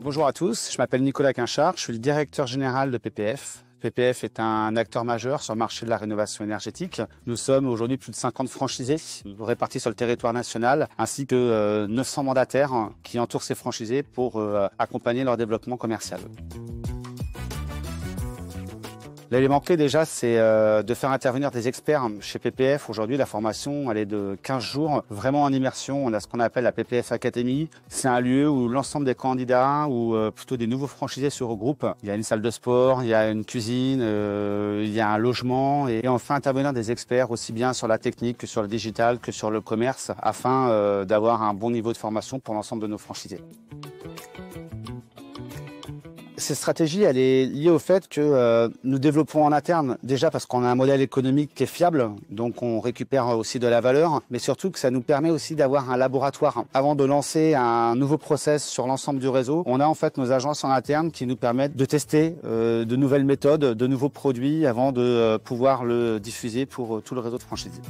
Bonjour à tous, je m'appelle Nicolas Quinchard, je suis le directeur général de PPF. PPF est un acteur majeur sur le marché de la rénovation énergétique. Nous sommes aujourd'hui plus de 50 franchisés répartis sur le territoire national, ainsi que 900 mandataires qui entourent ces franchisés pour accompagner leur développement commercial. L'élément clé déjà, c'est de faire intervenir des experts chez PPF. Aujourd'hui, la formation, elle est de 15 jours, vraiment en immersion. On a ce qu'on appelle la PPF Academy. C'est un lieu où l'ensemble des candidats ou plutôt des nouveaux franchisés se regroupent. Il y a une salle de sport, il y a une cuisine, il y a un logement. Et on fait intervenir des experts aussi bien sur la technique que sur le digital, que sur le commerce, afin d'avoir un bon niveau de formation pour l'ensemble de nos franchisés. Cette stratégie, elle est liée au fait que nous développons en interne, déjà parce qu'on a un modèle économique qui est fiable, donc on récupère aussi de la valeur, mais surtout que ça nous permet aussi d'avoir un laboratoire. Avant de lancer un nouveau process sur l'ensemble du réseau, on a en fait nos agences en interne qui nous permettent de tester de nouvelles méthodes, de nouveaux produits avant de pouvoir le diffuser pour tout le réseau de franchisés.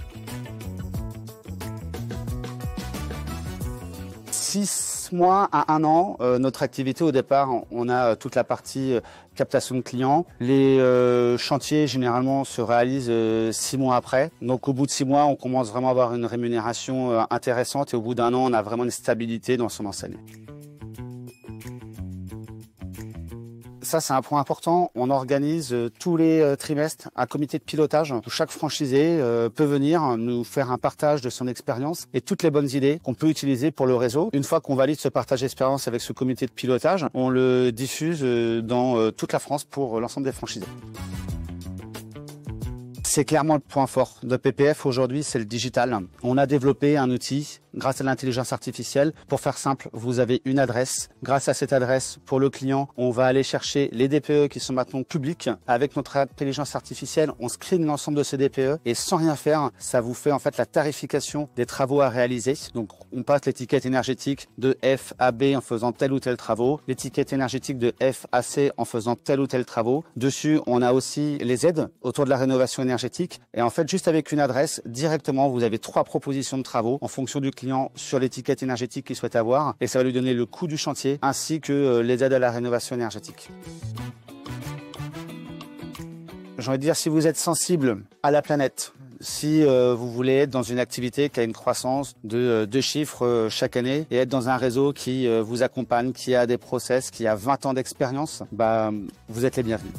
6 mois à 1 an, notre activité au départ, on a toute la partie captation de clients. Les chantiers généralement se réalisent 6 mois après. Donc au bout de 6 mois, on commence vraiment à avoir une rémunération intéressante et au bout d'1 an, on a vraiment une stabilité dans son enseigne. Ça, c'est un point important. On organise tous les trimestres un comité de pilotage où chaque franchisé peut venir nous faire un partage de son expérience et toutes les bonnes idées qu'on peut utiliser pour le réseau. Une fois qu'on valide ce partage d'expérience avec ce comité de pilotage, on le diffuse dans toute la France pour l'ensemble des franchisés. C'est clairement le point fort de PPF aujourd'hui, c'est le digital. On a développé un outil grâce à l'intelligence artificielle. Pour faire simple, vous avez une adresse. Grâce à cette adresse, pour le client, on va aller chercher les DPE qui sont maintenant publics. Avec notre intelligence artificielle, on screen l'ensemble de ces DPE et sans rien faire, ça vous fait en fait la tarification des travaux à réaliser. Donc on passe l'étiquette énergétique de F à B en faisant tel ou tel travaux, l'étiquette énergétique de F à C en faisant tel ou tel travaux. Dessus, on a aussi les aides autour de la rénovation énergétique. Et en fait, juste avec une adresse, directement, vous avez 3 propositions de travaux en fonction du client sur l'étiquette énergétique qu'il souhaite avoir et ça va lui donner le coût du chantier ainsi que les aides à la rénovation énergétique. J'ai envie de dire, si vous êtes sensible à la planète, si vous voulez être dans une activité qui a une croissance de 2 chiffres chaque année et être dans un réseau qui vous accompagne, qui a des process, qui a 20 ans d'expérience, vous êtes les bienvenus.